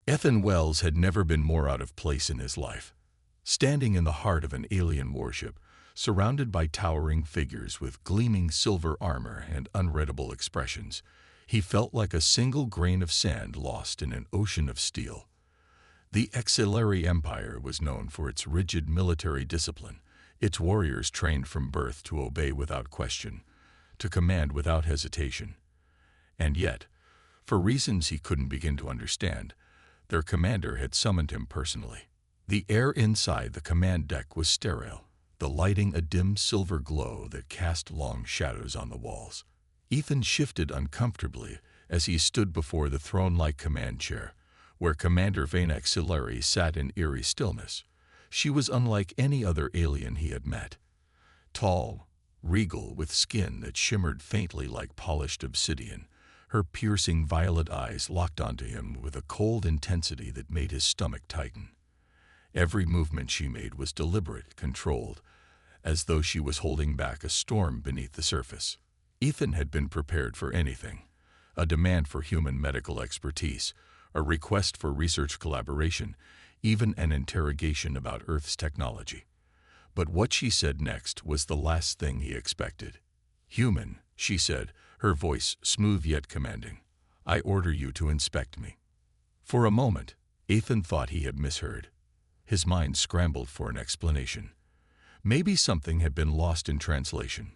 Ethan Wells had never been more out of place in his life. Standing in the heart of an alien warship, surrounded by towering figures with gleaming silver armor and unreadable expressions, he felt like a single grain of sand lost in an ocean of steel. The Xelari Empire was known for its rigid military discipline, its warriors trained from birth to obey without question, to command without hesitation. And yet, for reasons he couldn't begin to understand, their commander had summoned him personally. The air inside the command deck was sterile, the lighting a dim silver glow that cast long shadows on the walls. Ethan shifted uncomfortably as he stood before the throne-like command chair, where Commander Veyna Xelari sat in eerie stillness. She was unlike any other alien he had met. Tall, regal, with skin that shimmered faintly like polished obsidian, her piercing violet eyes locked onto him with a cold intensity that made his stomach tighten. Every movement she made was deliberate, controlled, as though she was holding back a storm beneath the surface. Ethan had been prepared for anything: a demand for human medical expertise, a request for research collaboration, even an interrogation about Earth's technology. But what she said next was the last thing he expected. "Human," she said, her voice smooth yet commanding. "I order you to inspect me." For a moment, Ethan thought he had misheard. His mind scrambled for an explanation. Maybe something had been lost in translation.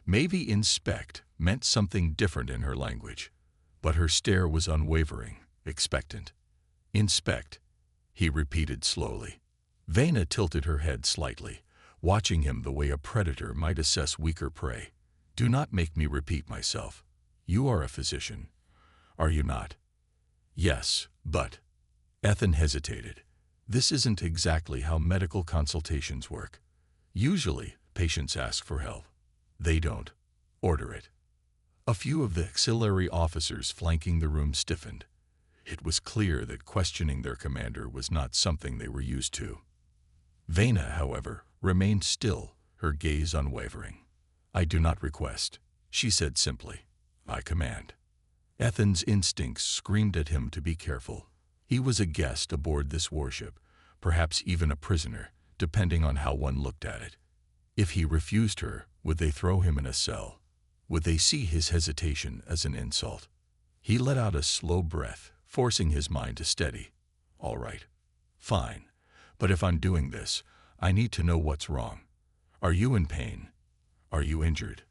Maybe inspect meant something different in her language. But her stare was unwavering, expectant. "Inspect," he repeated slowly. Veyna tilted her head slightly, watching him the way a predator might assess weaker prey. "Do not make me repeat myself. You are a physician, are you not?" "Yes, but—" Ethan hesitated. "This isn't exactly how medical consultations work. Usually, patients ask for help. They don't order it." A few of the Xelari officers flanking the room stiffened. It was clear that questioning their commander was not something they were used to. Veyna, however, remained still, her gaze unwavering. "I do not request," she said simply. "I command." Ethan's instincts screamed at him to be careful. He was a guest aboard this warship, perhaps even a prisoner, depending on how one looked at it. If he refused her, would they throw him in a cell? Would they see his hesitation as an insult? He let out a slow breath, forcing his mind to steady. "All right. Fine. But if I'm doing this, I need to know what's wrong. Are you in pain? Are you injured?"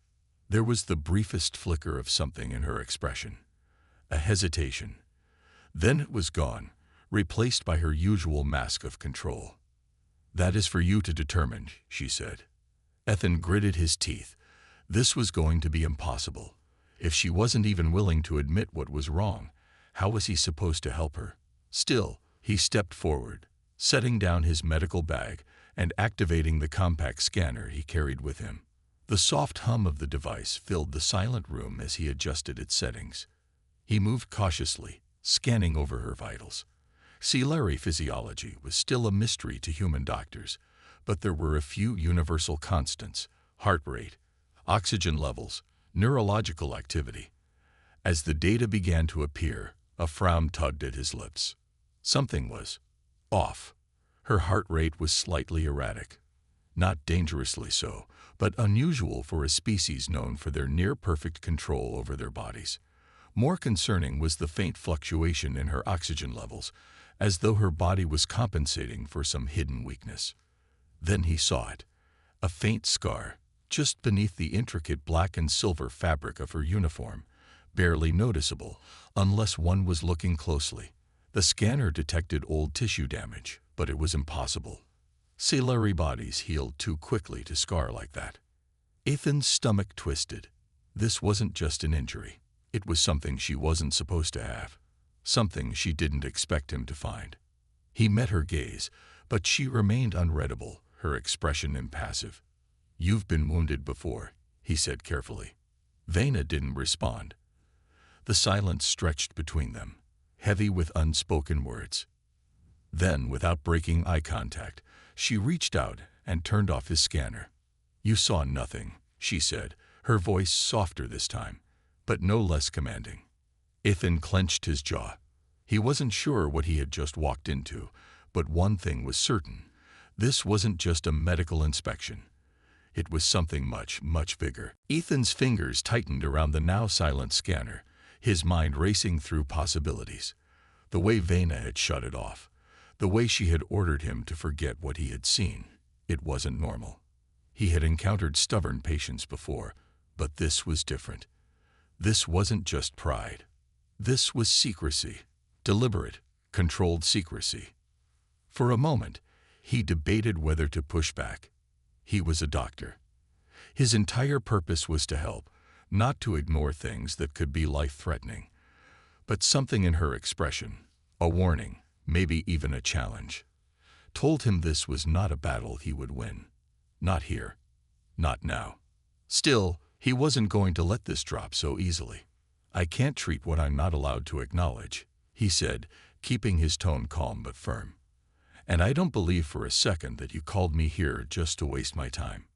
There was the briefest flicker of something in her expression. A hesitation. Then it was gone, replaced by her usual mask of control. "That is for you to determine," she said. Ethan gritted his teeth. This was going to be impossible. If she wasn't even willing to admit what was wrong, how was he supposed to help her? Still, he stepped forward, setting down his medical bag and activating the compact scanner he carried with him. The soft hum of the device filled the silent room as he adjusted its settings. He moved cautiously, scanning over her vitals. Xelari physiology was still a mystery to human doctors, but there were a few universal constants: heart rate, oxygen levels, neurological activity. As the data began to appear, a frown tugged at his lips. Something was off. Her heart rate was slightly erratic. Not dangerously so, but unusual for a species known for their near-perfect control over their bodies. More concerning was the faint fluctuation in her oxygen levels, as though her body was compensating for some hidden weakness. Then he saw it, a faint scar, just beneath the intricate black and silver fabric of her uniform, barely noticeable unless one was looking closely. The scanner detected old tissue damage, but it was impossible. Xelari bodies healed too quickly to scar like that. Ethan's stomach twisted. This wasn't just an injury. It was something she wasn't supposed to have. Something she didn't expect him to find. He met her gaze, but she remained unreadable, her expression impassive. "You've been wounded before," he said carefully. Veyna didn't respond. The silence stretched between them, heavy with unspoken words. Then, without breaking eye contact, she reached out and turned off his scanner. "You saw nothing," she said, her voice softer this time, but no less commanding. Ethan clenched his jaw. He wasn't sure what he had just walked into, but one thing was certain. This wasn't just a medical inspection. It was something much, much bigger. Ethan's fingers tightened around the now silent scanner, his mind racing through possibilities. The way Veyna had shut it off, the way she had ordered him to forget what he had seen. It wasn't normal. He had encountered stubborn patients before, but this was different. This wasn't just pride. This was secrecy. Deliberate, controlled secrecy. For a moment, he debated whether to push back. He was a doctor. His entire purpose was to help, not to ignore things that could be life-threatening. But something in her expression, a warning, maybe even a challenge, told him this was not a battle he would win. Not here. Not now. Still, he wasn't going to let this drop so easily. "I can't treat what I'm not allowed to acknowledge," he said, keeping his tone calm but firm. "And I don't believe for a second that you called me here just to waste my time."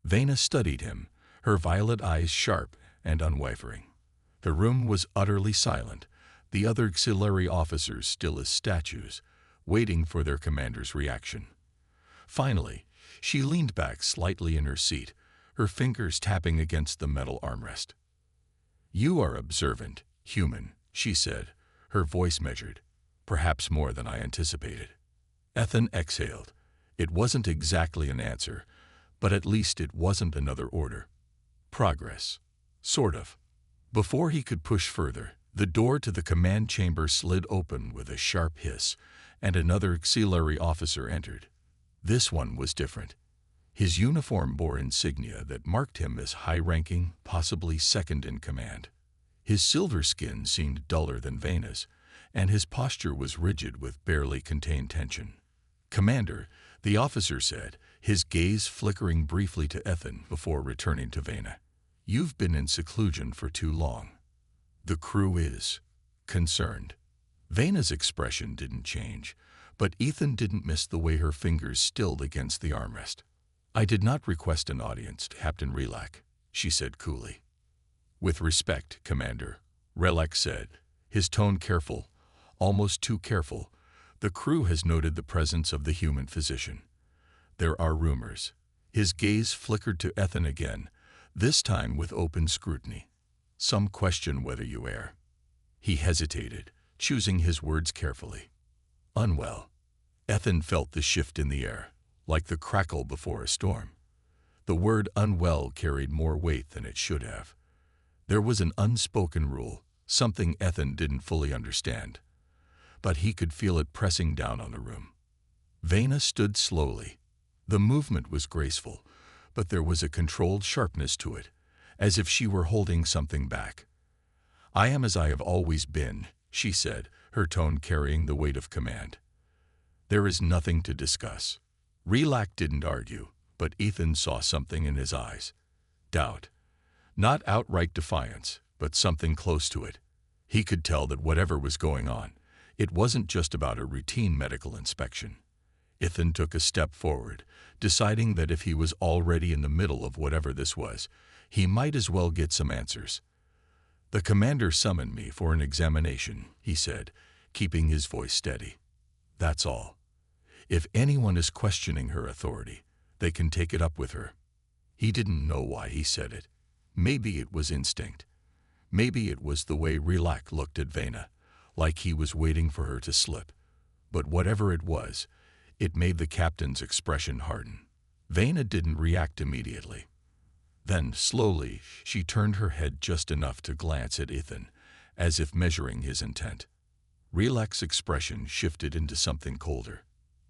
Veyna studied him, her violet eyes sharp and unwavering. The room was utterly silent, the other Xelari officers still as statues, waiting for their commander's reaction. Finally, she leaned back slightly in her seat, her fingers tapping against the metal armrest. "You are observant, human," she said, her voice measured, perhaps more than I anticipated. Ethan exhaled. It wasn't exactly an answer, but at least it wasn't another order. Progress. Sort of. Before he could push further, the door to the command chamber slid open with a sharp hiss, and another Xelari officer entered. This one was different. His uniform bore insignia that marked him as high-ranking, possibly second in command. His silver skin seemed duller than Veyna's, and his posture was rigid with barely contained tension. "Commander," the officer said, his gaze flickering briefly to Ethan before returning to Veyna. "You've been in seclusion for too long." "The crew is concerned." Veyna's expression didn't change, but Ethan didn't miss the way her fingers stilled against the armrest. "I did not request an audience, Captain Relak," she said coolly. "With respect, Commander," Relak said, his tone careful, almost too careful. "The crew has noted the presence of the human physician. There are rumors." His gaze flickered to Ethan again, this time with open scrutiny. "Some question whether you are." He hesitated, choosing his words carefully. "Unwell." Ethan felt the shift in the air, like the crackle before a storm. The word unwell carried more weight than it should have. There was an unspoken rule, something Ethan didn't fully understand, but he could feel it pressing down on the room. Veyna stood slowly. The movement was graceful, but there was a controlled sharpness to it, as if she were holding something back. "I am as I have always been," she said, her tone carrying the weight of command. "There is nothing to discuss." Relak didn't argue, but Ethan saw something in his eyes. Doubt. Not outright defiance, but something close to it. He could tell that whatever was going on, it wasn't just about a routine medical inspection. Ethan took a step forward, deciding that if he was already in the middle of whatever this was, he might as well get some answers. "The commander summoned me for an examination," he said, keeping his voice steady. "That's all. If anyone is questioning her authority, they can take it up with her." He didn't know why he said it. Maybe it was instinct. Maybe it was the way Relak looked at Veyna, like he was waiting for her to slip. But whatever it was, it made the captain's expression harden. Veyna didn't react immediately. Then, slowly, she turned her head just enough to glance at Ethan, as if measuring his intent. Relak's expression shifted into something colder.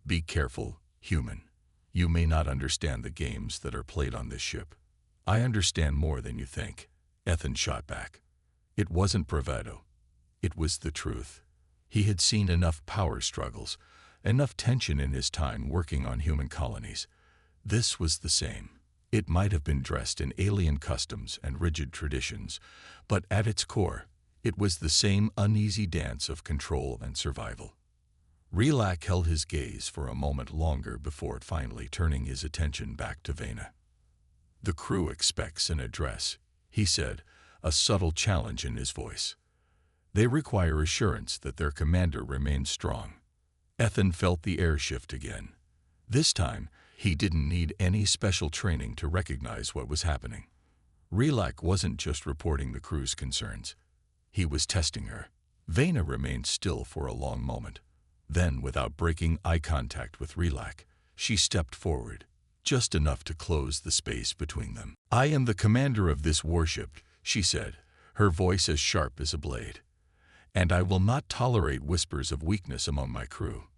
"Be careful, human. You may not understand the games that are played on this ship." "I understand more than you think," Ethan shot back. It wasn't bravado. It was the truth. He had seen enough power struggles, enough tension in his time working on human colonies. This was the same. It might have been dressed in alien customs and rigid traditions, but at its core, it was the same uneasy dance of control and survival. Relak held his gaze for a moment longer before finally turning his attention back to Veyna. "The crew expects an address," he said, a subtle challenge in his voice. They require assurance that their commander remains strong. Ethan felt the air shift again. This time, he didn't need any special training to recognize what was happening. Relak wasn't just reporting the crew's concerns. He was testing her. Veyna remained still for a long moment. Then, without breaking eye contact with Relak, she stepped forward, just enough to close the space between them. "I am the commander of this warship," she said, her voice as sharp as a blade. "And I will not tolerate whispers of weakness among my crew."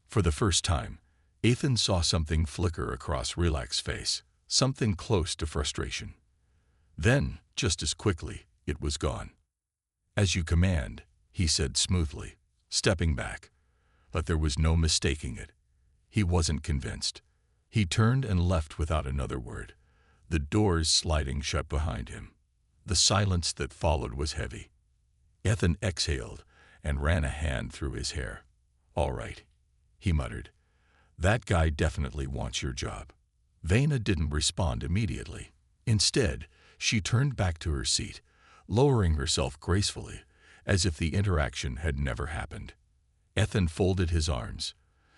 For the first time, Ethan saw something flicker across Relak's face, something close to frustration. Then, just as quickly, it was gone. "As you command," he said smoothly, stepping back. But there was no mistaking it. He wasn't convinced. He turned and left without another word, the doors sliding shut behind him. The silence that followed was heavy. Ethan exhaled and ran a hand through his hair. "All right," he muttered. "That guy definitely wants your job." Veyna didn't respond immediately. Instead, she turned back to her seat, lowering herself gracefully, as if the interaction had never happened. Ethan folded his arms.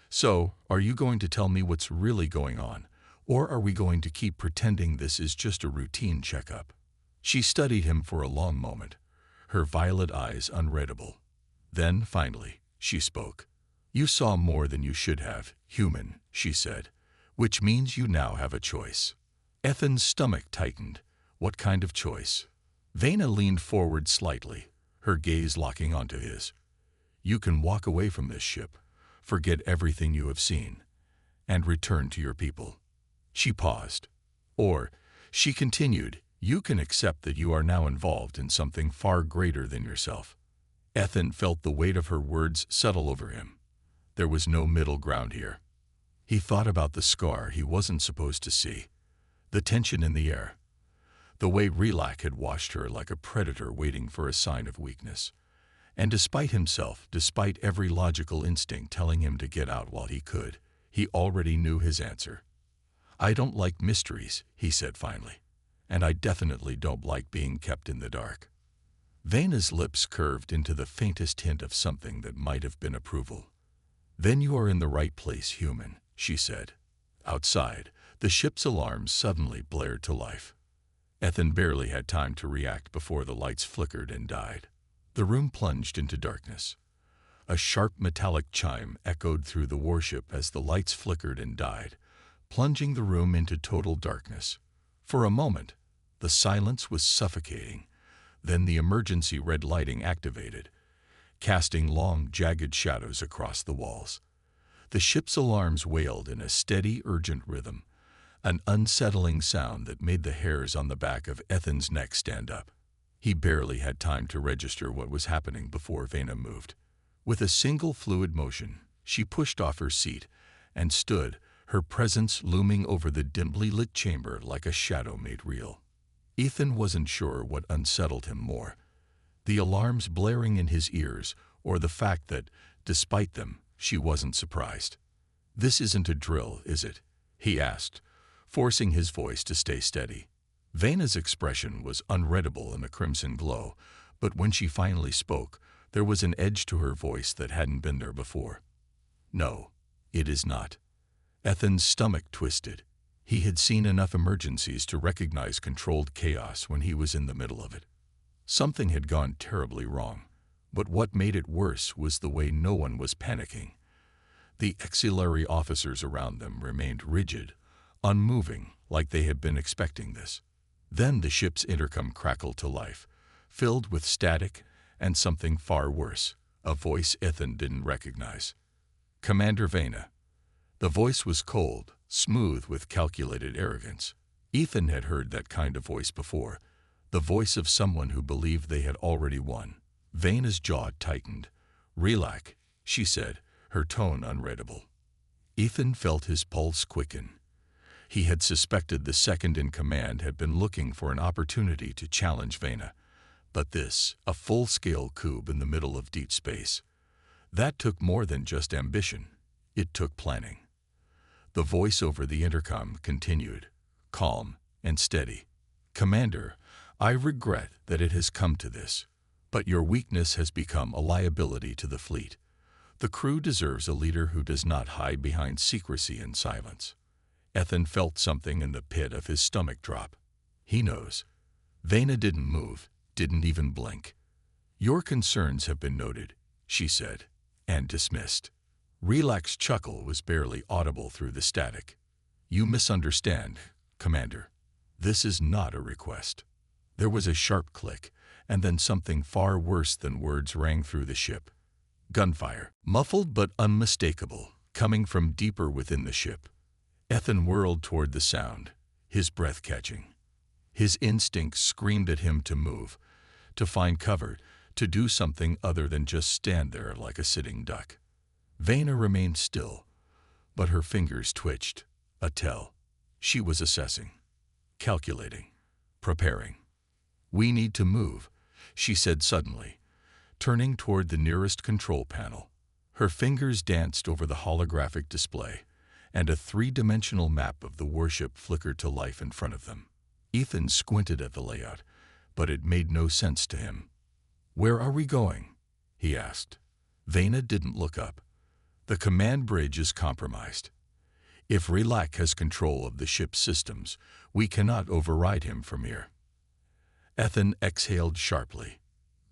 "So, are you going to tell me what's really going on, or are we going to keep pretending this is just a routine checkup?" She studied him for a long moment, her violet eyes unreadable. Then, finally, she spoke. "You saw more than you should have, human," she said, "which means you now have a choice." Ethan's stomach tightened. What kind of choice? Veyna leaned forward slightly, her gaze locking onto his. "You can walk away from this ship, forget everything you have seen, and return to your people." She paused. Or, she continued, "You can accept that you are now involved in something far greater than yourself." Ethan felt the weight of her words settle over him. There was no middle ground here. He thought about the scar he wasn't supposed to see, the tension in the air, the way Relak had watched her like a predator waiting for a sign of weakness. And despite himself, despite every logical instinct telling him to get out while he could, he already knew his answer. "I don't like mysteries," he said finally, "and I definitely don't like being kept in the dark." Veyna's lips curved into the faintest hint of something that might have been approval. "Then you are in the right place, human," she said. Outside, the ship's alarms suddenly blared to life. Ethan barely had time to react before the lights flickered and died. The room plunged into darkness. A sharp metallic chime echoed through the warship as the lights flickered and died, plunging the room into total darkness. For a moment, the silence was suffocating. Then the emergency red lighting activated, casting long, jagged shadows across the walls. The ship's alarms wailed in a steady, urgent rhythm, an unsettling sound that made the hairs on the back of Ethan's neck stand up. He barely had time to register what was happening before Veyna moved. With a single fluid motion, she pushed off her seat and stood, her presence looming over the dimly lit chamber like a shadow made real. Ethan wasn't sure what unsettled him more, the alarms blaring in his ears or the fact that, despite them, she wasn't surprised. "This isn't a drill, is it?" he asked, forcing his voice to stay steady. Veyna's expression was unreadable in a crimson glow, but when she finally spoke, there was an edge to her voice that hadn't been there before. "No, it is not." Ethan's stomach twisted. He had seen enough emergencies to recognize controlled chaos when he was in the middle of it. Something had gone terribly wrong, but what made it worse was the way no one was panicking. The Xelari officers around them remained rigid, unmoving, like they had been expecting this. Then the ship's intercom crackled to life, filled with static and something far worse, a voice Ethan didn't recognize. "Commander Veyna." The voice was cold, smooth with calculated arrogance. Ethan had heard that kind of voice before, the voice of someone who believed they had already won. Veyna's jaw tightened. "Relak," she said, her tone unreadable. Ethan felt his pulse quicken. He had suspected the second in command had been looking for an opportunity to challenge Veyna, but this, a full-scale coup in the middle of deep space, that took more than just ambition. It took planning. The voice over the intercom continued, calm and steady. "Commander, I regret that it has come to this. But your weakness has become a liability to the fleet. The crew deserves a leader who does not hide behind secrecy and silence. Ethan felt something in the pit of his stomach drop. He knows. Veyna didn't move, didn't even blink. Your concerns have been noted, she said, and dismissed. Relax's chuckle was barely audible through the static. You misunderstand, Commander. This is not a request. There was a sharp click, and then something far worse than words rang through the ship. Gunfire, muffled but unmistakable, coming from deeper within the ship. Ethan whirled toward the sound, his breath catching. His instincts screamed at him to move, to find cover, to do something other than just stand there like a sitting duck. Veyna remained still, but her fingers twitched, a tell. She was assessing, calculating, preparing. We need to move, she said suddenly, turning toward the nearest control panel. Her fingers danced over the holographic display, and a three-dimensional map of the warship flickered to life in front of them. Ethan squinted at the layout, but it made no sense to him. Where are we going? He asked. Veyna didn't look up. The command bridge is compromised. If Relax has control of the ship's systems, we cannot override him from here. Ethan exhaled sharply.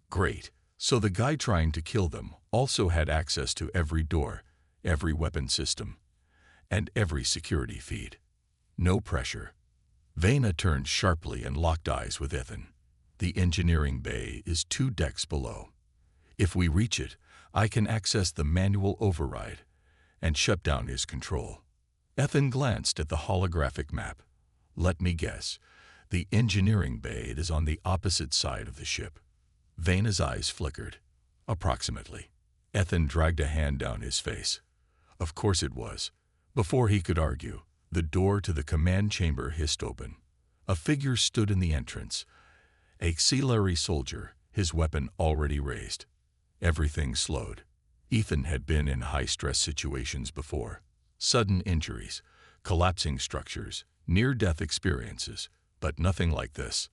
Great. So the guy trying to kill them also had access to every door, every weapon system, and every security feed. No pressure. Veyna turned sharply and locked eyes with Ethan. The engineering bay is 2 decks below. If we reach it, I can access the manual override and shut down his control. Ethan glanced at the holographic map. Let me guess. The engineering bay is on the opposite side of the ship. Veyna's eyes flickered. Approximately. Ethan dragged a hand down his face. Of course it was. Before he could argue, the door to the command chamber hissed open. A figure stood in the entrance. A Xelari soldier, his weapon already raised. Everything slowed. Ethan had been in high-stress situations before. Sudden injuries, collapsing structures, near-death experiences, but nothing like this.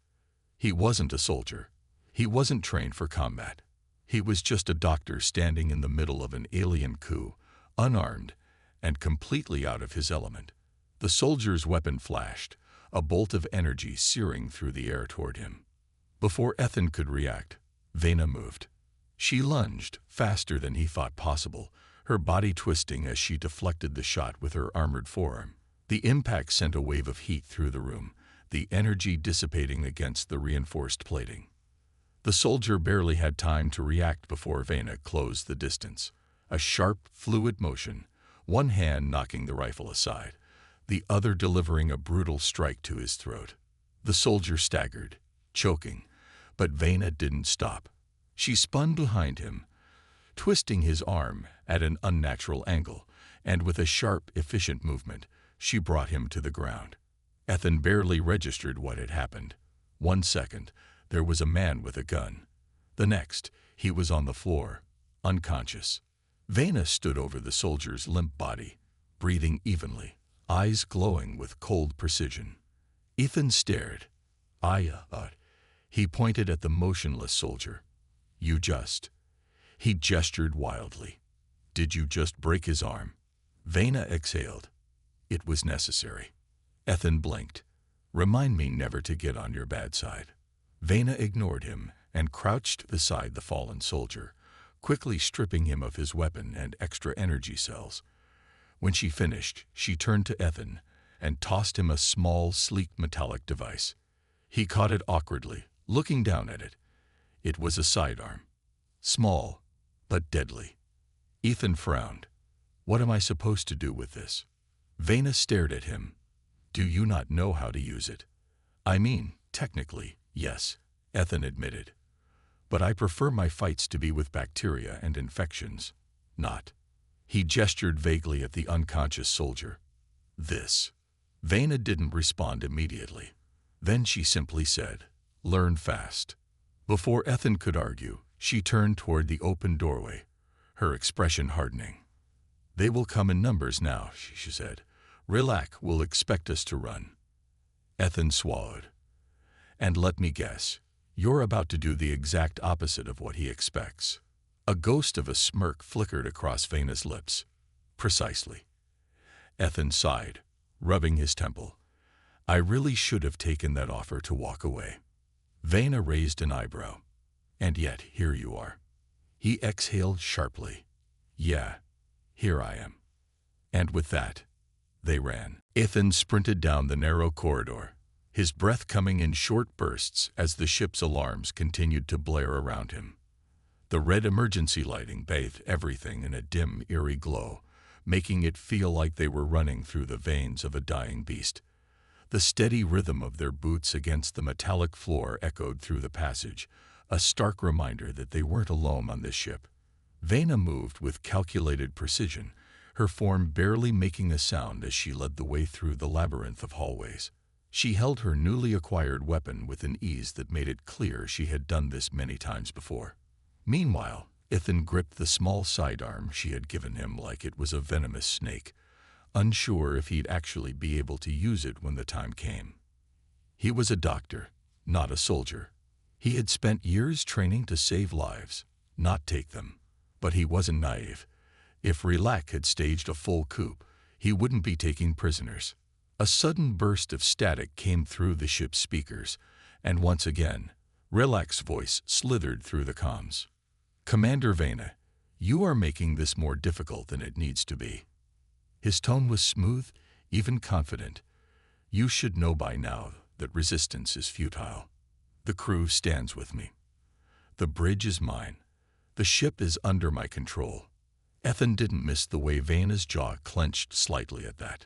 He wasn't a soldier. He wasn't trained for combat. He was just a doctor standing in the middle of an alien coup, unarmed and completely out of his element. The soldier's weapon flashed, a bolt of energy searing through the air toward him. Before Ethan could react, Veyna moved. She lunged, faster than he thought possible, her body twisting as she deflected the shot with her armored forearm. The impact sent a wave of heat through the room, the energy dissipating against the reinforced plating. The soldier barely had time to react before Veyna closed the distance. A sharp, fluid motion, one hand knocking the rifle aside, the other delivering a brutal strike to his throat. The soldier staggered, choking, but Veyna didn't stop. She spun behind him, twisting his arm at an unnatural angle, and with a sharp, efficient movement, she brought him to the ground. Ethan barely registered what had happened. 1 second, there was a man with a gun. The next, he was on the floor, unconscious. Veyna stood over the soldier's limp body, breathing evenly, eyes glowing with cold precision. Ethan stared. He pointed at the motionless soldier. You just. He gestured wildly. Did you just break his arm? Veyna exhaled. It was necessary. Ethan blinked. Remind me never to get on your bad side. Veyna ignored him and crouched beside the fallen soldier, quickly stripping him of his weapon and extra energy cells. When she finished, she turned to Ethan and tossed him a small, sleek metallic device. He caught it awkwardly, looking down at it. It was a sidearm. Small, but deadly. Ethan frowned. What am I supposed to do with this? Veyna stared at him. Do you not know how to use it? I mean, technically, yes, Ethan admitted. But I prefer my fights to be with bacteria and infections, not. He gestured vaguely at the unconscious soldier. This. Veyna didn't respond immediately. Then she simply said, learn fast. Before Ethan could argue, she turned toward the open doorway, her expression hardening. They will come in numbers now, she said. Relax will expect us to run. Ethan swallowed. And let me guess, You're about to do the exact opposite of what he expects. A ghost of a smirk flickered across Veyna's lips. Precisely. Ethan sighed, rubbing his temple. I really should have taken that offer to walk away. Veyna raised an eyebrow. And yet, here you are. He exhaled sharply. Yeah, here I am. And with that, they ran. Ethan sprinted down the narrow corridor, his breath coming in short bursts as the ship's alarms continued to blare around him. The red emergency lighting bathed everything in a dim, eerie glow, making it feel like they were running through the veins of a dying beast. The steady rhythm of their boots against the metallic floor echoed through the passage, a stark reminder that they weren't alone on this ship. Veyna moved with calculated precision, her form barely making a sound as she led the way through the labyrinth of hallways. She held her newly acquired weapon with an ease that made it clear she had done this many times before. Meanwhile, Ethan gripped the small sidearm she had given him like it was a venomous snake, unsure if he'd actually be able to use it when the time came. He was a doctor, not a soldier. He had spent years training to save lives, not take them. But he wasn't naive. If Relax had staged a full coup, he wouldn't be taking prisoners. A sudden burst of static came through the ship's speakers, and once again, Relax's voice slithered through the comms. Commander Veyna, you are making this more difficult than it needs to be. His tone was smooth, even confident. You should know by now that resistance is futile. The crew stands with me. The bridge is mine. The ship is under my control. Ethan didn't miss the way Veyna's jaw clenched slightly at that.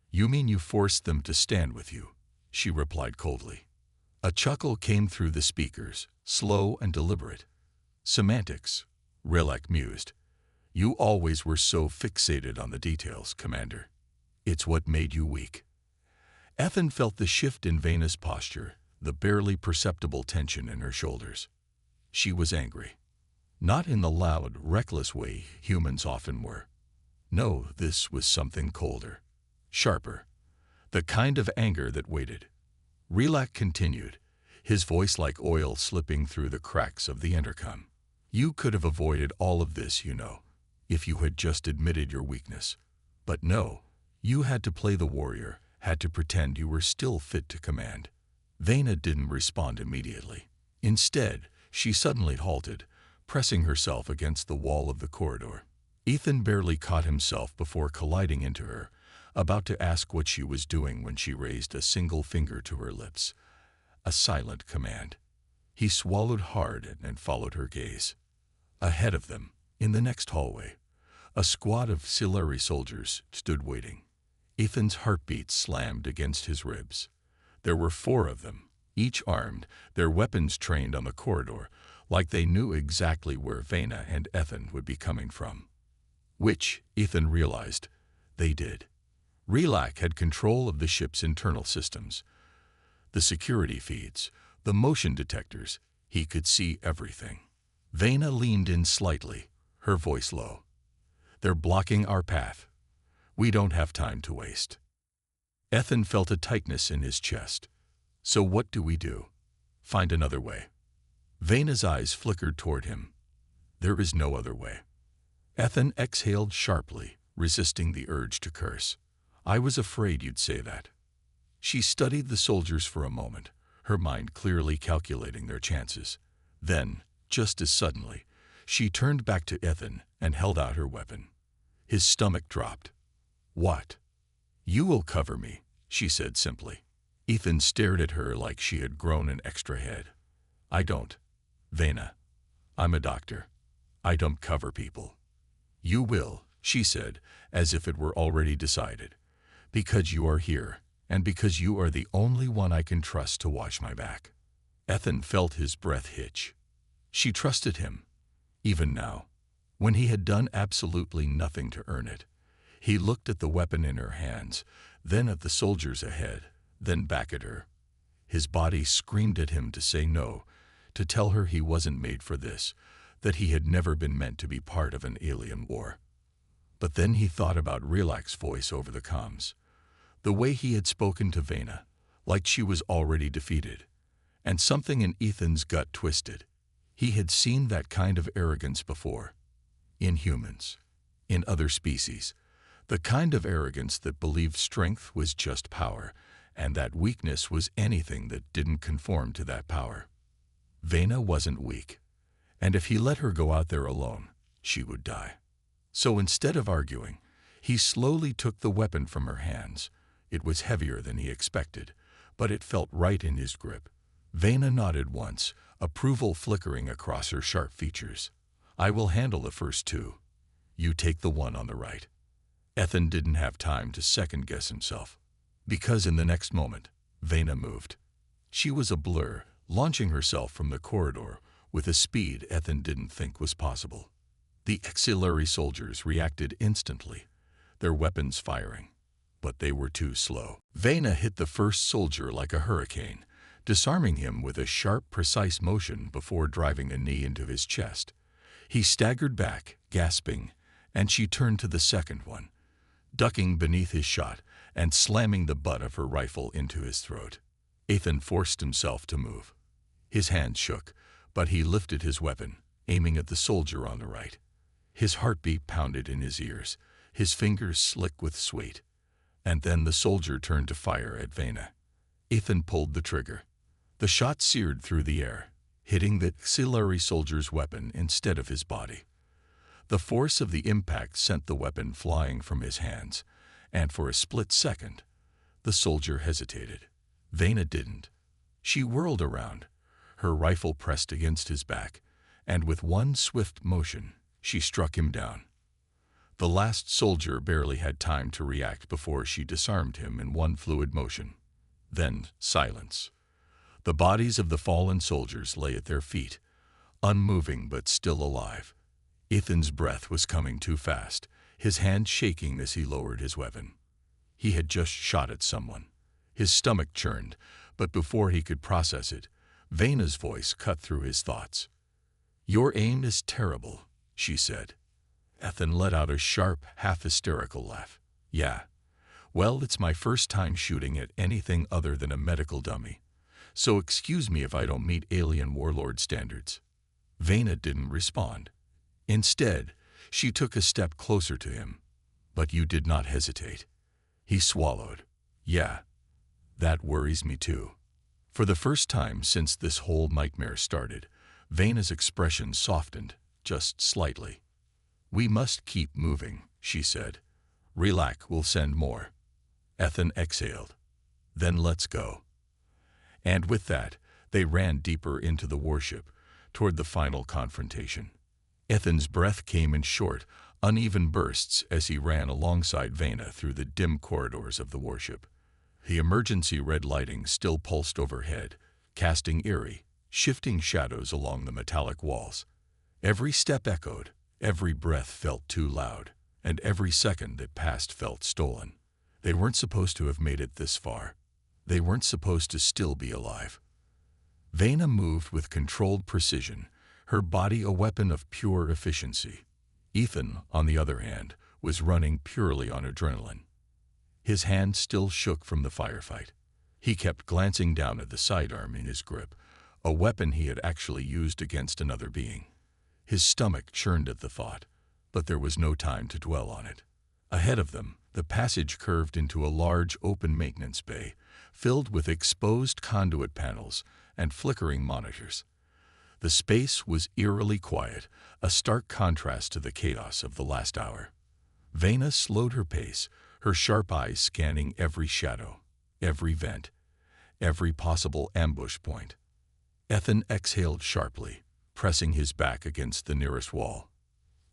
You mean you forced them to stand with you? She replied coldly. A chuckle came through the speakers, slow and deliberate. Semantics, Relax mused. You always were so fixated on the details, Commander. It's what made you weak. Ethan felt the shift in Veyna's posture, the barely perceptible tension in her shoulders. She was angry. Not in the loud, reckless way humans often were. No, this was something colder, sharper, the kind of anger that waited. Relax continued, his voice like oil slipping through the cracks of the intercom. You could have avoided all of this, you know, if you had just admitted your weakness. But no, you had to play the warrior, had to pretend you were still fit to command. Veyna didn't respond immediately. Instead, she suddenly halted, pressing herself against the wall of the corridor. Ethan barely caught himself before colliding into her, about to ask what she was doing when she raised a single finger to her lips. A silent command. He swallowed hard and followed her gaze. Ahead of them, in the next hallway, a squad of Xelari soldiers stood waiting. Ethan's heartbeat slammed against his ribs. There were 4 of them, each armed, their weapons trained on the corridor, like they knew exactly where Veyna and Ethan would be coming from. Which, Ethan realized, they did. Relax had control of the ship's internal systems. The security feeds, the motion detectors, he could see everything. Veyna leaned in slightly, her voice low. They're blocking our path. We don't have time to waste. Ethan felt a tightness in his chest. So what do we do? Find another way. Veyna's eyes flickered toward him. There is no other way. Ethan exhaled sharply, resisting the urge to curse. I was afraid you'd say that. She studied the soldiers for a moment, her mind clearly calculating their chances. Then, just as suddenly, she turned back to Ethan and held out her weapon. His stomach dropped. What? You will cover me, she said simply. Ethan stared at her like she had grown an extra head. I don't. Veyna. I'm a doctor. I don't cover people. You will, she said, as if it were already decided. Because you are here, and because you are the only one I can trust to watch my back. Ethan felt his breath hitch. She trusted him, even now, when he had done absolutely nothing to earn it. He looked at the weapon in her hands, then at the soldiers ahead, then back at her. His body screamed at him to say no, to tell her he wasn't made for this, that he had never been meant to be part of an alien war. But then he thought about Relax's voice over the comms, the way he had spoken to Veyna, like she was already defeated. and something in Ethan's gut twisted. He had seen that kind of arrogance before. In humans. In other species. The kind of arrogance that believed strength was just power, and that weakness was anything that didn't conform to that power. Veyna wasn't weak, and if he let her go out there alone, she would die. So instead of arguing, he slowly took the weapon from her hands. It was heavier than he expected, but it felt right in his grip. Veyna nodded once, approval flickering across her sharp features. I will handle the first two. You take the one on the right. Ethan didn't have time to second-guess himself, because in the next moment, Veyna moved. She was a blur, launching herself from the corridor with a speed Ethan didn't think was possible. The Xelari soldiers reacted instantly, their weapons firing, but they were too slow. Veyna hit the first soldier like a hurricane, disarming him with a sharp, precise motion before driving a knee into his chest. He staggered back, gasping, and she turned to the second one, ducking beneath his shot and slamming the butt of her rifle into his throat. Ethan forced himself to move. His hands shook, but he lifted his weapon, aiming at the soldier on the right. His heartbeat pounded in his ears, his fingers slick with sweat. And then the soldier turned to fire at Veyna. Ethan pulled the trigger. The shot seared through the air, hitting the Xelari soldier's weapon instead of his body. The force of the impact sent the weapon flying from his hands, and for a split second, the soldier hesitated. Veyna didn't. She whirled around, her rifle pressed against his back, and with one swift motion, she struck him down. The last soldier barely had time to react before she disarmed him in one fluid motion. Then silence. The bodies of the fallen soldiers lay at their feet, unmoving but still alive. Ethan's breath was coming too fast, his hand shaking as he lowered his weapon. He had just shot at someone. His stomach churned, but before he could process it, Veyna's voice cut through his thoughts. "Your aim is terrible," she said. Ethan let out a sharp, half-hysterical laugh. "Yeah. Well, it's my first time shooting at anything other than a medical dummy. So excuse me if I don't meet alien warlord standards." Veyna didn't respond. Instead, she took a step closer to him. "But you did not hesitate." He swallowed. "Yeah. That worries me too." For the first time since this whole nightmare started, Veyna's expression softened, just slightly. "We must keep moving," she said. "Relax, we'll send more." Ethan exhaled. "Then let's go." And with that, they ran deeper into the warship, toward the final confrontation. Ethan's breath came in short, uneven bursts as he ran alongside Veyna through the dim corridors of the warship. The emergency red lighting still pulsed overhead, casting eerie, shifting shadows along the metallic walls. Every step echoed, every breath felt too loud, and every second that passed felt stolen. They weren't supposed to have made it this far. They weren't supposed to still be alive. Veyna moved with controlled precision, her body a weapon of pure efficiency. Ethan, on the other hand, was running purely on adrenaline. His hand still shook from the firefight. He kept glancing down at the sidearm in his grip, a weapon he had actually used against another being. His stomach churned at the thought, but there was no time to dwell on it. Ahead of them, the passage curved into a large open maintenance bay, filled with exposed conduit panels and flickering monitors. The space was eerily quiet, a stark contrast to the chaos of the last hour. Veyna slowed her pace, her sharp eyes scanning every shadow, every vent, every possible ambush point. Ethan exhaled sharply, pressing his back against the nearest wall.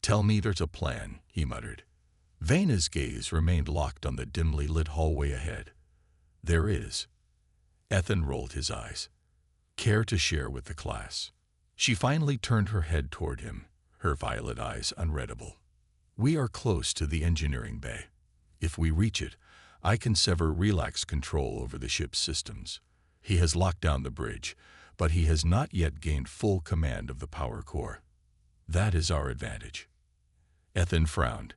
"Tell me there's a plan," he muttered. Veyna's gaze remained locked on the dimly lit hallway ahead. "There is." Ethan rolled his eyes. "Care to share with the class?" She finally turned her head toward him, her violet eyes unreadable. "We are close to the engineering bay. If we reach it, I can sever Relax's control over the ship's systems. He has locked down the bridge, but he has not yet gained full command of the power core. That is our advantage." Ethan frowned.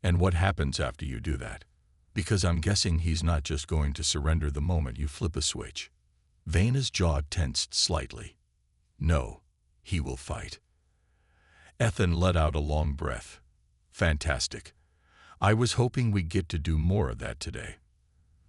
"And what happens after you do that? Because I'm guessing he's not just going to surrender the moment you flip a switch." Veyna's jaw tensed slightly. No, he will fight. Ethan let out a long breath. Fantastic. I was hoping we'd get to do more of that today.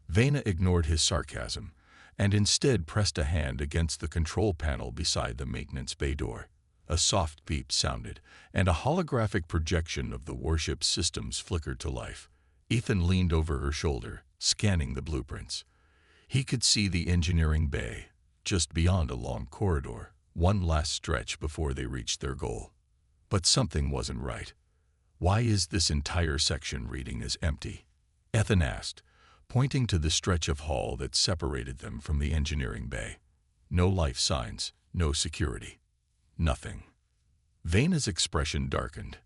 Veyna ignored his sarcasm and instead pressed a hand against the control panel beside the maintenance bay door. A soft beep sounded, and a holographic projection of the warship's systems flickered to life. Ethan leaned over her shoulder, scanning the blueprints. He could see the engineering bay, just beyond a long corridor, one last stretch before they reached their goal. But something wasn't right. Why is this entire section reading as empty? Ethan asked, pointing to the stretch of hall that separated them from the engineering bay. No life signs, no security. Nothing. Veyna's expression darkened.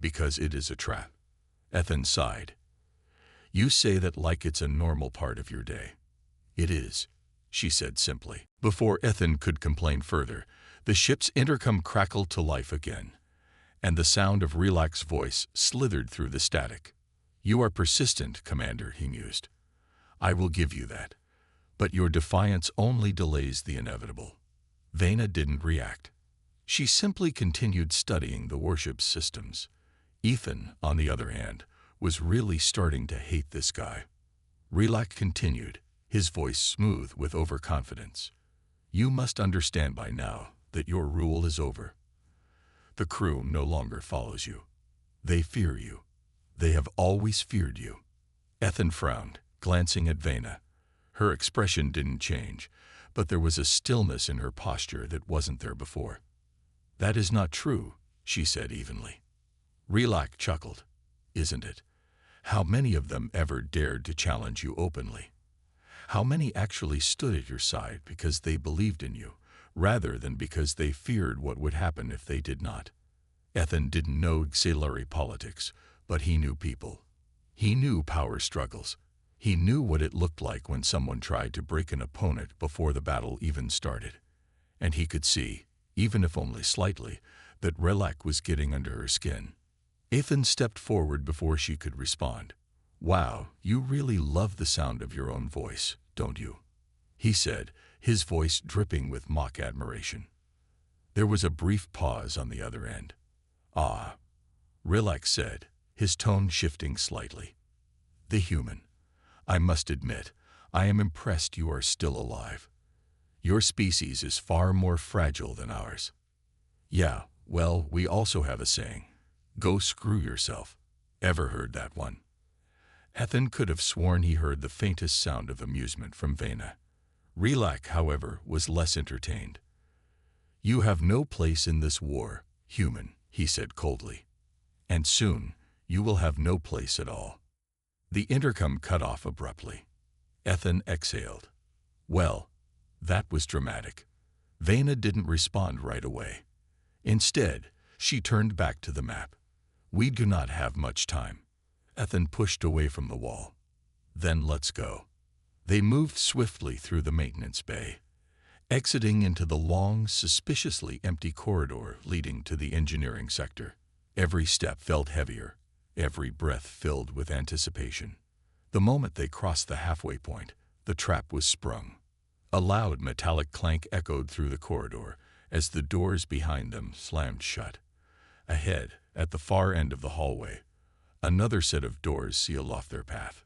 Because it is a trap. Ethan sighed. You say that like it's a normal part of your day. It is, she said simply. Before Ethan could complain further, the ship's intercom crackled to life again, and the sound of Relak's voice slithered through the static. You are persistent, Commander, he mused. I will give you that. But your defiance only delays the inevitable. Veyna didn't react. She simply continued studying the warship's systems. Ethan, on the other hand, was really starting to hate this guy. Relak continued, his voice smooth with overconfidence. You must understand by now that your rule is over. The crew no longer follows you. They fear you. They have always feared you. Ethan frowned, glancing at Veyna. Her expression didn't change, but there was a stillness in her posture that wasn't there before. That is not true, she said evenly. Relak chuckled. Isn't it? How many of them ever dared to challenge you openly? How many actually stood at your side because they believed in you, rather than because they feared what would happen if they did not? Ethan didn't know Xelari politics, but he knew people. He knew power struggles. He knew what it looked like when someone tried to break an opponent before the battle even started. And he could see, even if only slightly, that Relak was getting under her skin. Ethan stepped forward before she could respond. Wow, you really love the sound of your own voice, don't you? He said, his voice dripping with mock admiration. There was a brief pause on the other end. Ah, Relak said, his tone shifting slightly. The human. I must admit, I am impressed you are still alive. Your species is far more fragile than ours. Yeah, well, we also have a saying. Go screw yourself. Ever heard that one? Ethan could have sworn he heard the faintest sound of amusement from Veyna. Relak, however, was less entertained. You have no place in this war, human, he said coldly. And soon, you will have no place at all. The intercom cut off abruptly. Ethan exhaled. Well, that was dramatic. Veyna didn't respond right away. Instead, she turned back to the map. We do not have much time. Ethan pushed away from the wall. Then let's go. They moved swiftly through the maintenance bay, exiting into the long, suspiciously empty corridor leading to the engineering sector. Every step felt heavier, every breath filled with anticipation. The moment they crossed the halfway point, the trap was sprung. A loud metallic clank echoed through the corridor as the doors behind them slammed shut. Ahead, at the far end of the hallway, another set of doors sealed off their path.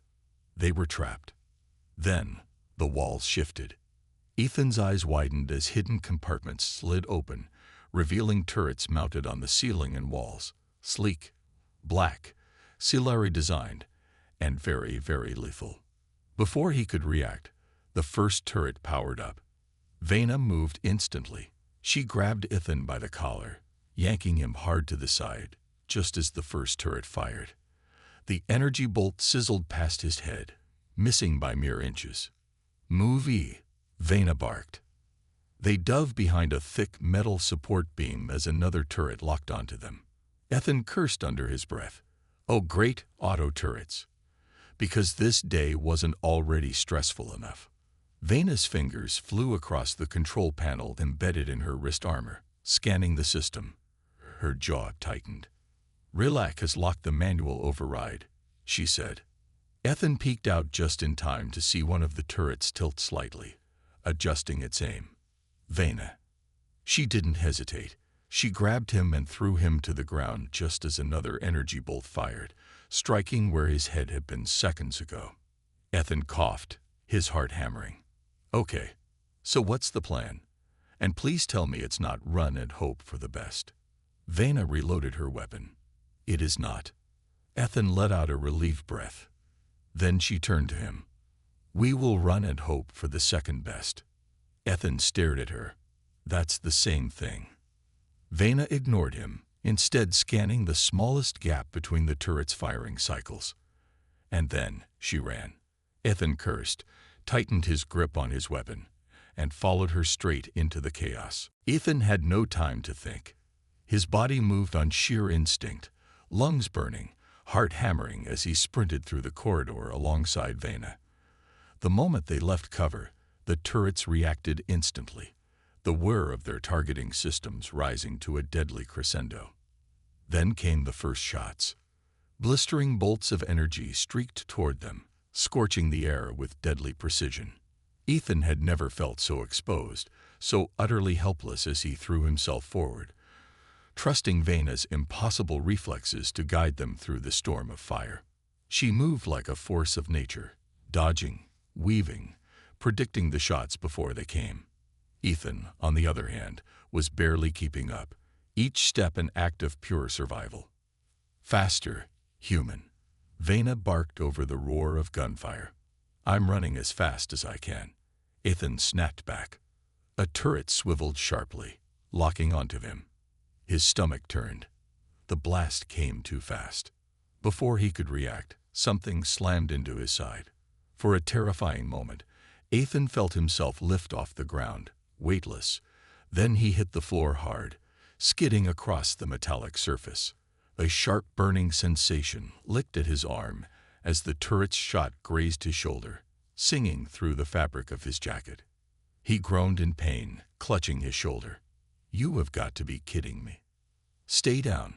They were trapped. Then, the walls shifted. Ethan's eyes widened as hidden compartments slid open, revealing turrets mounted on the ceiling and walls, sleek, black, Xelari designed, and very, very lethal. Before he could react, the first turret powered up. Veyna moved instantly. She grabbed Ethan by the collar, yanking him hard to the side, just as the first turret fired. The energy bolt sizzled past his head, missing by mere inches. Move-y, Veyna barked. They dove behind a thick metal support beam as another turret locked onto them. Ethan cursed under his breath. Oh, great auto turrets. Because this day wasn't already stressful enough. Veyna's fingers flew across the control panel embedded in her wrist armor, scanning the system. Her jaw tightened. Relak has locked the manual override, she said. Ethan peeked out just in time to see one of the turrets tilt slightly. adjusting its aim. Veyna. She didn't hesitate. She grabbed him and threw him to the ground just as another energy bolt fired, striking where his head had been seconds ago. Ethan coughed, his heart hammering. Okay, so what's the plan? And please tell me it's not run and hope for the best. Veyna reloaded her weapon. It is not. Ethan let out a relieved breath. Then she turned to him. We will run and hope for the second best. Ethan stared at her. That's the same thing. Veyna ignored him, instead scanning the smallest gap between the turret's firing cycles. And then she ran. Ethan cursed, tightened his grip on his weapon, and followed her straight into the chaos. Ethan had no time to think. His body moved on sheer instinct, lungs burning, heart hammering as he sprinted through the corridor alongside Veyna. The moment they left cover, the turrets reacted instantly, the whir of their targeting systems rising to a deadly crescendo. Then came the first shots. Blistering bolts of energy streaked toward them, scorching the air with deadly precision. Ethan had never felt so exposed, so utterly helpless as he threw himself forward, trusting Veyna's impossible reflexes to guide them through the storm of fire. She moved like a force of nature, dodging, weaving, predicting the shots before they came. Ethan, on the other hand, was barely keeping up, each step an act of pure survival. Faster, human. Veyna barked over the roar of gunfire. I'm running as fast as I can. Ethan snapped back. A turret swiveled sharply, locking onto him. His stomach turned. The blast came too fast. Before he could react, something slammed into his side. For a terrifying moment, Ethan felt himself lift off the ground, weightless. Then he hit the floor hard, skidding across the metallic surface. A sharp burning sensation licked at his arm as the turret's shot grazed his shoulder, singing through the fabric of his jacket. He groaned in pain, clutching his shoulder. You have got to be kidding me. Stay down.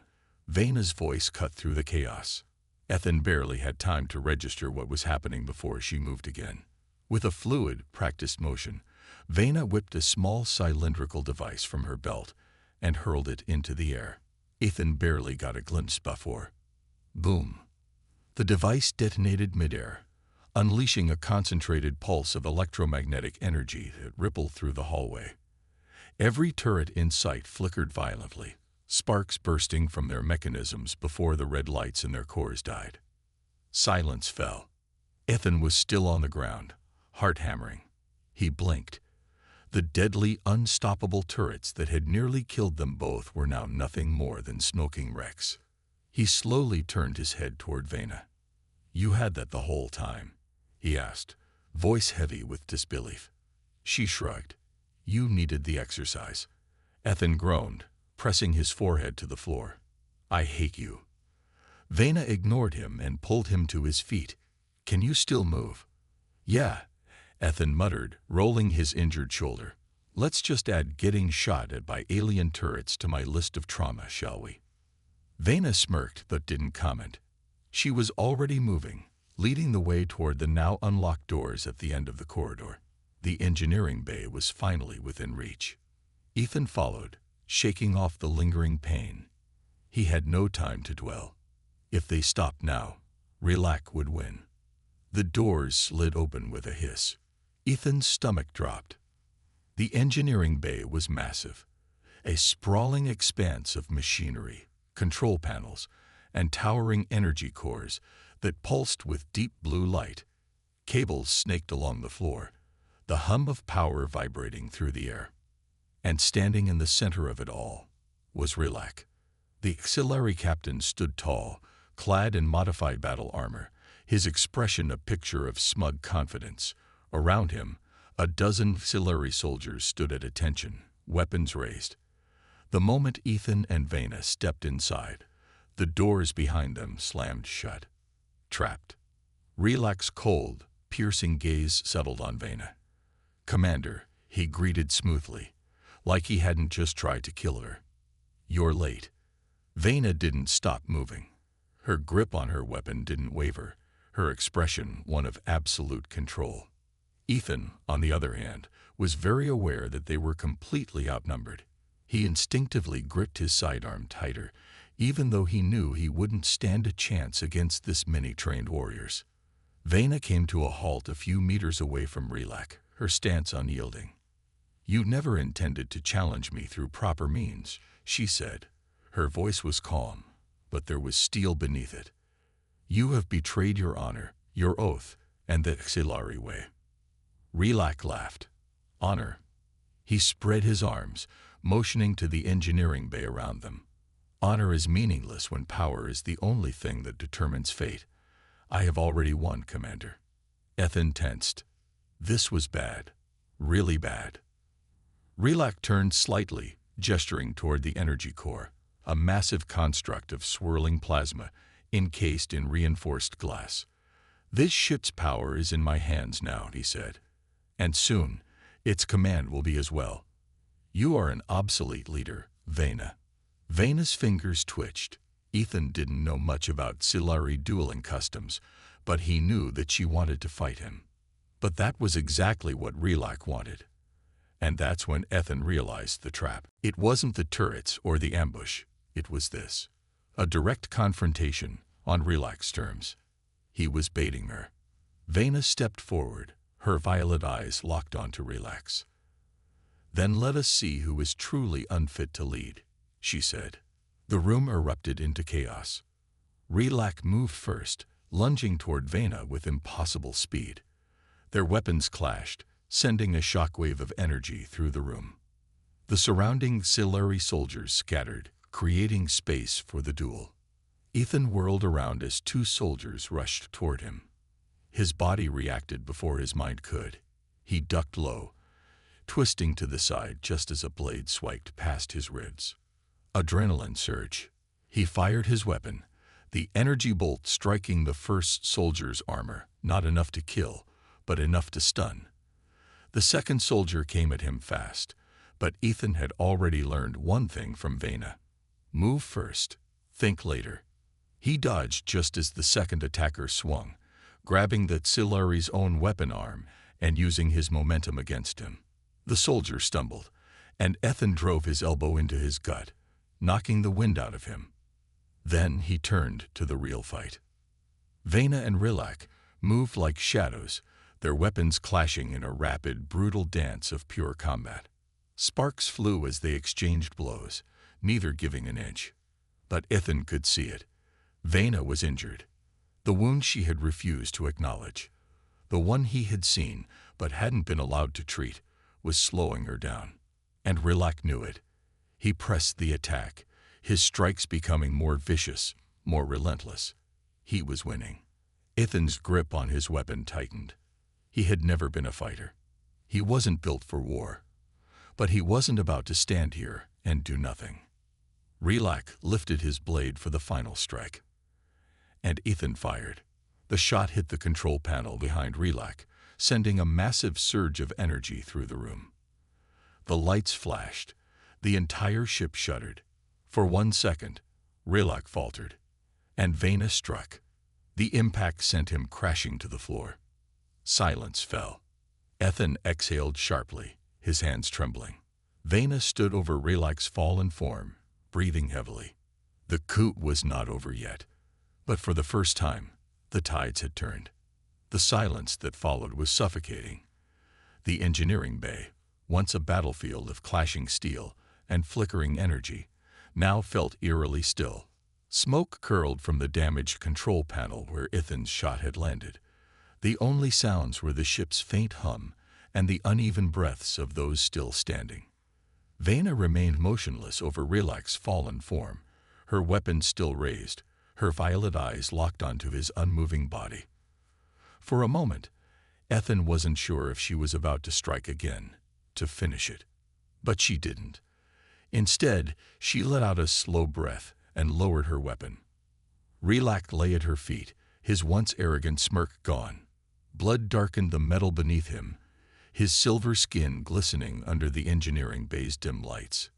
Veyna's voice cut through the chaos. Ethan barely had time to register what was happening before she moved again. With a fluid, practiced motion, Veyna whipped a small cylindrical device from her belt and hurled it into the air. Ethan barely got a glimpse before. Boom. The device detonated midair, unleashing a concentrated pulse of electromagnetic energy that rippled through the hallway. Every turret in sight flickered violently, sparks bursting from their mechanisms before the red lights in their cores died. Silence fell. Ethan was still on the ground, heart hammering. He blinked. The deadly, unstoppable turrets that had nearly killed them both were now nothing more than smoking wrecks. He slowly turned his head toward Veyna. You had that the whole time? He asked, voice heavy with disbelief. She shrugged. You needed the exercise. Ethan groaned, pressing his forehead to the floor. I hate you. Veyna ignored him and pulled him to his feet. Can you still move? Yeah, Ethan muttered, rolling his injured shoulder. Let's just add getting shot at by alien turrets to my list of trauma, shall we? Veyna smirked but didn't comment. She was already moving, leading the way toward the now unlocked doors at the end of the corridor. The engineering bay was finally within reach. Ethan followed, shaking off the lingering pain. He had no time to dwell. If they stopped now, Relac would win. The doors slid open with a hiss. Ethan's stomach dropped. The engineering bay was massive, a sprawling expanse of machinery, control panels, and towering energy cores that pulsed with deep blue light. Cables snaked along the floor, the hum of power vibrating through the air. And standing in the center of it all was Relac. The Xelari captain stood tall, clad in modified battle armor, his expression a picture of smug confidence. Around him, a dozen Xelari soldiers stood at attention, weapons raised. The moment Ethan and Veyna stepped inside, the doors behind them slammed shut. Trapped. Relac's cold, piercing gaze settled on Veyna. Commander, he greeted smoothly, like he hadn't just tried to kill her. You're late. Veyna didn't stop moving. Her grip on her weapon didn't waver, her expression one of absolute control. Ethan, on the other hand, was very aware that they were completely outnumbered. He instinctively gripped his sidearm tighter, even though he knew he wouldn't stand a chance against this many trained warriors. Veyna came to a halt a few meters away from Relak, her stance unyielding. "You never intended to challenge me through proper means," she said. Her voice was calm, but there was steel beneath it. "You have betrayed your honor, your oath, and the Xelari way." Relak laughed. "Honor?" He spread his arms, motioning to the engineering bay around them. "Honor is meaningless when power is the only thing that determines fate. I have already won, Commander." Ethan tensed. This was bad. Really bad. Relak turned slightly, gesturing toward the energy core, a massive construct of swirling plasma, encased in reinforced glass. "This ship's power is in my hands now," he said. "And soon, its command will be as well. You are an obsolete leader, Veyna." Veyna's fingers twitched. Ethan didn't know much about Xelari dueling customs, but he knew that she wanted to fight him. But that was exactly what Relak wanted. And that's when Ethan realized the trap. It wasn't the turrets or the ambush. It was this. A direct confrontation on Relak's terms. He was baiting her. Veyna stepped forward, her violet eyes locked onto Relak's. "Then let us see who is truly unfit to lead," she said. The room erupted into chaos. Relak moved first, lunging toward Veyna with impossible speed. Their weapons clashed, sending a shockwave of energy through the room. The surrounding Xelari soldiers scattered, creating space for the duel. Ethan whirled around as two soldiers rushed toward him. His body reacted before his mind could. He ducked low, twisting to the side just as a blade swiped past his ribs. Adrenaline surge. He fired his weapon, the energy bolt striking the first soldier's armor, not enough to kill, but enough to stun. The second soldier came at him fast, but Ethan had already learned one thing from Veyna. Move first, think later. He dodged just as the second attacker swung, grabbing the Xelari's own weapon arm and using his momentum against him. The soldier stumbled, and Ethan drove his elbow into his gut, knocking the wind out of him. Then he turned to the real fight. Veyna and Relak moved like shadows, their weapons clashing in a rapid, brutal dance of pure combat. Sparks flew as they exchanged blows, neither giving an inch. But Ethan could see it. Veyna was injured. The wound she had refused to acknowledge, the one he had seen but hadn't been allowed to treat, was slowing her down. And Relak knew it. He pressed the attack, his strikes becoming more vicious, more relentless. He was winning. Ethan's grip on his weapon tightened. He had never been a fighter. He wasn't built for war. But he wasn't about to stand here and do nothing. Relak lifted his blade for the final strike. And Ethan fired. The shot hit the control panel behind Relak, sending a massive surge of energy through the room. The lights flashed. The entire ship shuddered. For 1 second, Relak faltered. And Veyna struck. The impact sent him crashing to the floor. Silence fell. Ethan exhaled sharply, his hands trembling. Veyna stood over Relak's fallen form, breathing heavily. The coup was not over yet. But for the first time, the tides had turned. The silence that followed was suffocating. The engineering bay, once a battlefield of clashing steel and flickering energy, now felt eerily still. Smoke curled from the damaged control panel where Ethan's shot had landed. The only sounds were the ship's faint hum and the uneven breaths of those still standing. Veyna remained motionless over Relak's fallen form, her weapon still raised, her violet eyes locked onto his unmoving body. For a moment, Ethan wasn't sure if she was about to strike again, to finish it. But she didn't. Instead, she let out a slow breath and lowered her weapon. Relak lay at her feet, his once arrogant smirk gone. Blood darkened the metal beneath him, his silver skin glistening under the engineering bay's dim lights.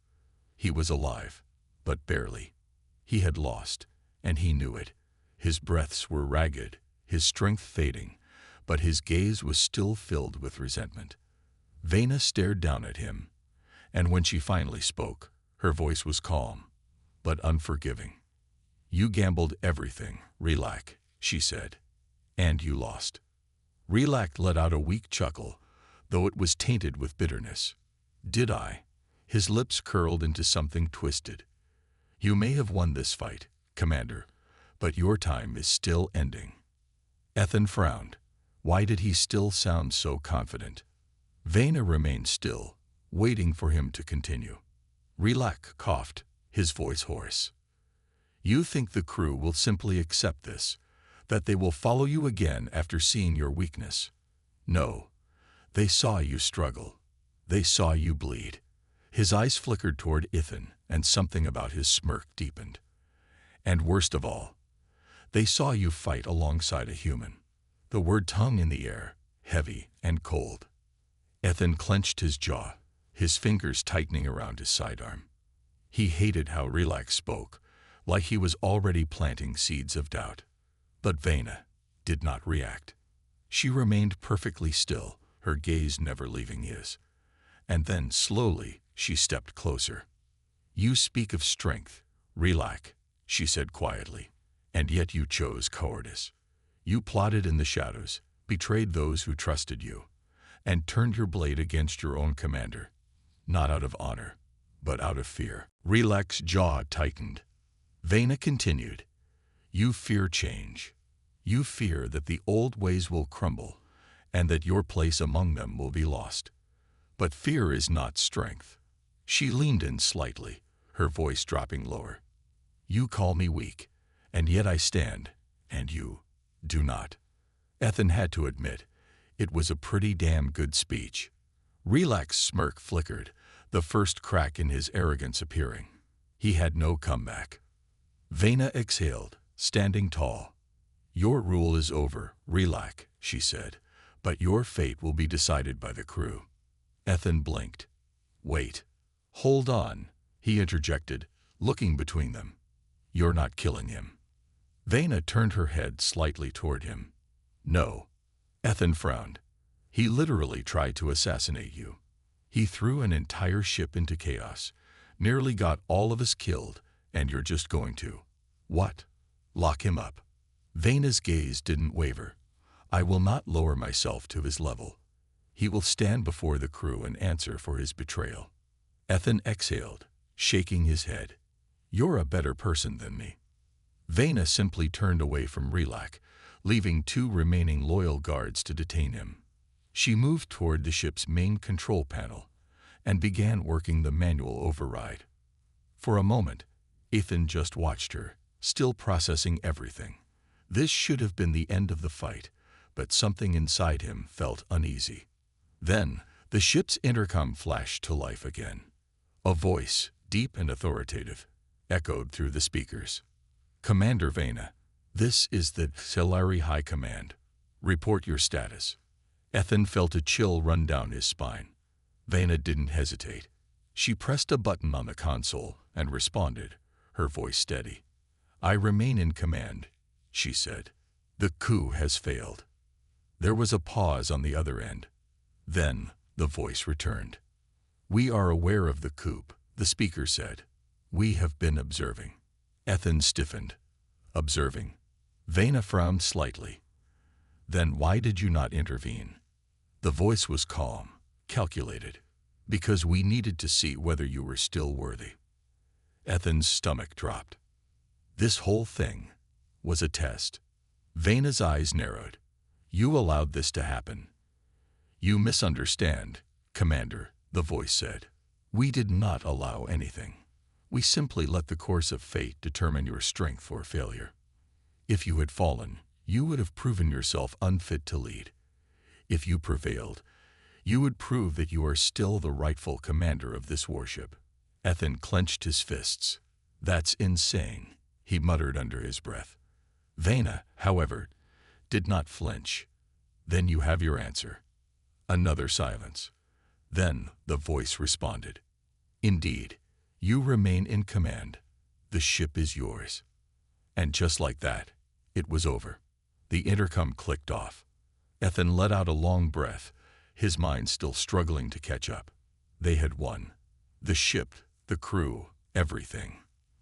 He was alive, but barely. He had lost, and he knew it. His breaths were ragged, his strength fading, but his gaze was still filled with resentment. Veyna stared down at him, and when she finally spoke, her voice was calm, but unforgiving. "You gambled everything, Relak," she said, "and you lost." Relak let out a weak chuckle, though it was tainted with bitterness. "Did I?" His lips curled into something twisted. "You may have won this fight, Commander, but your time is still ending." Ethan frowned. Why did he still sound so confident? Veyna remained still, waiting for him to continue. Relak coughed, his voice hoarse. "You think the crew will simply accept this, that they will follow you again after seeing your weakness? No. They saw you struggle. They saw you bleed." His eyes flickered toward Ethan, and something about his smirk deepened. "And worst of all, they saw you fight alongside a human." The word hung in the air, heavy and cold. Ethan clenched his jaw, his fingers tightening around his sidearm. He hated how Relak spoke, like he was already planting seeds of doubt. But Veyna did not react. She remained perfectly still, her gaze never leaving his. And then, slowly, she stepped closer. "You speak of strength, Relak," she said quietly, "and yet you chose cowardice. You plotted in the shadows, betrayed those who trusted you, and turned your blade against your own commander, not out of honor, but out of fear." Relak's jaw tightened. Veyna continued, "You fear change. You fear that the old ways will crumble, and that your place among them will be lost. But fear is not strength." She leaned in slightly, her voice dropping lower. "You call me weak, and yet I stand, and you do not." Ethan had to admit, it was a pretty damn good speech. Relak's smirk flickered, the first crack in his arrogance appearing. He had no comeback. Veyna exhaled, standing tall. "Your rule is over, Relak," she said, "but your fate will be decided by the crew." Ethan blinked. "Wait. Hold on," he interjected, looking between them. "You're not killing him." Veyna turned her head slightly toward him. "No." Ethan frowned. "He literally tried to assassinate you. He threw an entire ship into chaos, nearly got all of us killed, and you're just going to, what? Lock him up?" Veyna's gaze didn't waver. "I will not lower myself to his level. He will stand before the crew and answer for his betrayal." Ethan exhaled, shaking his head. "You're a better person than me." Veyna simply turned away from Relak, leaving two remaining loyal guards to detain him. She moved toward the ship's main control panel and began working the manual override. For a moment, Ethan just watched her, still processing everything. This should have been the end of the fight, but something inside him felt uneasy. Then, the ship's intercom flashed to life again. A voice, deep and authoritative, echoed through the speakers. "Commander Veyna, this is the Xelari High Command. Report your status." Ethan felt a chill run down his spine. Veyna didn't hesitate. She pressed a button on the console and responded, her voice steady. "I remain in command," she said. "The coup has failed." There was a pause on the other end. Then the voice returned. "We are aware of the coup," the speaker said. "We have been observing." Ethan stiffened. "Observing?" Veyna frowned slightly. "Then why did you not intervene?" The voice was calm, calculated. "Because we needed to see whether you were still worthy." Ethan's stomach dropped. This whole thing was a test. Veyna's eyes narrowed. "You allowed this to happen." "You misunderstand, Commander," the voice said. "We did not allow anything. We simply let the course of fate determine your strength or failure. If you had fallen, you would have proven yourself unfit to lead. If you prevailed, you would prove that you are still the rightful commander of this warship." Ethan clenched his fists. "That's insane," he muttered under his breath. Veyna, however, did not flinch. "Then you have your answer." Another silence. Then the voice responded. "Indeed, you remain in command. The ship is yours." And just like that, it was over. The intercom clicked off. Ethan let out a long breath, his mind still struggling to catch up. They had won. The ship, the crew, everything.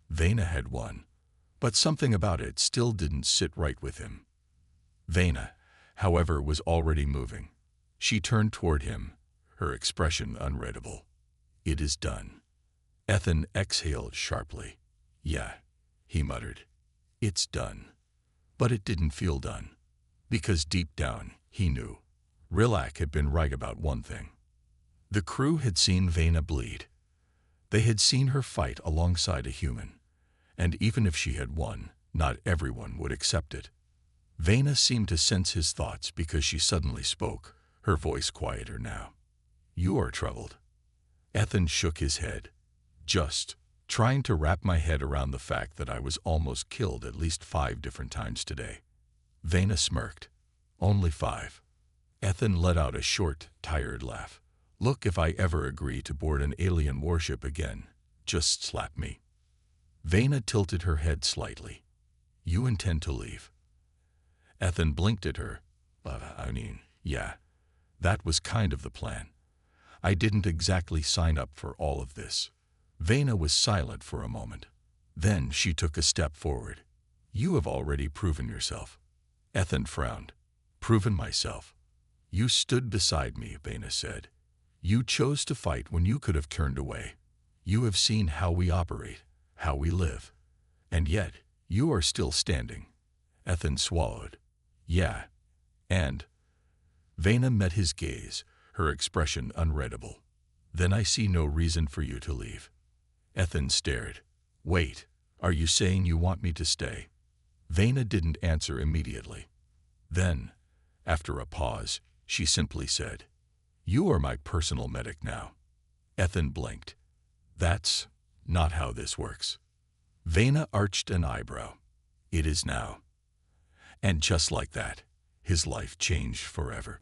Veyna had won. But something about it still didn't sit right with him. Veyna, however, was already moving. She turned toward him, her expression unreadable. "It is done." Ethan exhaled sharply. "Yeah," he muttered. "It's done." But it didn't feel done. Because deep down, he knew. Rilak had been right about one thing. The crew had seen Veyna bleed. They had seen her fight alongside a human. And even if she had won, not everyone would accept it. Veyna seemed to sense his thoughts because she suddenly spoke, her voice quieter now. "You are troubled." Ethan shook his head. "Just trying to wrap my head around the fact that I was almost killed at least 5 different times today." Veyna smirked. "Only 5. Ethan let out a short, tired laugh. "Look, if I ever agree to board an alien warship again, just slap me." Veyna tilted her head slightly. "You intend to leave?" Ethan blinked at her. Yeah, that was kind of the plan. I didn't exactly sign up for all of this." Veyna was silent for a moment. Then she took a step forward. "You have already proven yourself." Ethan frowned. "Proven myself?" "You stood beside me," Veyna said. "You chose to fight when you could have turned away. You have seen how we operate, how we live. And yet, you are still standing." Ethan swallowed. "Yeah, and—" Veyna met his gaze, her expression unreadable. "Then I see no reason for you to leave." Ethan stared. "Wait, are you saying you want me to stay?" Veyna didn't answer immediately. Then, after a pause, she simply said, "You are my personal medic now." Ethan blinked. "That's not how this works." Veyna arched an eyebrow. "It is now." And just like that, his life changed forever.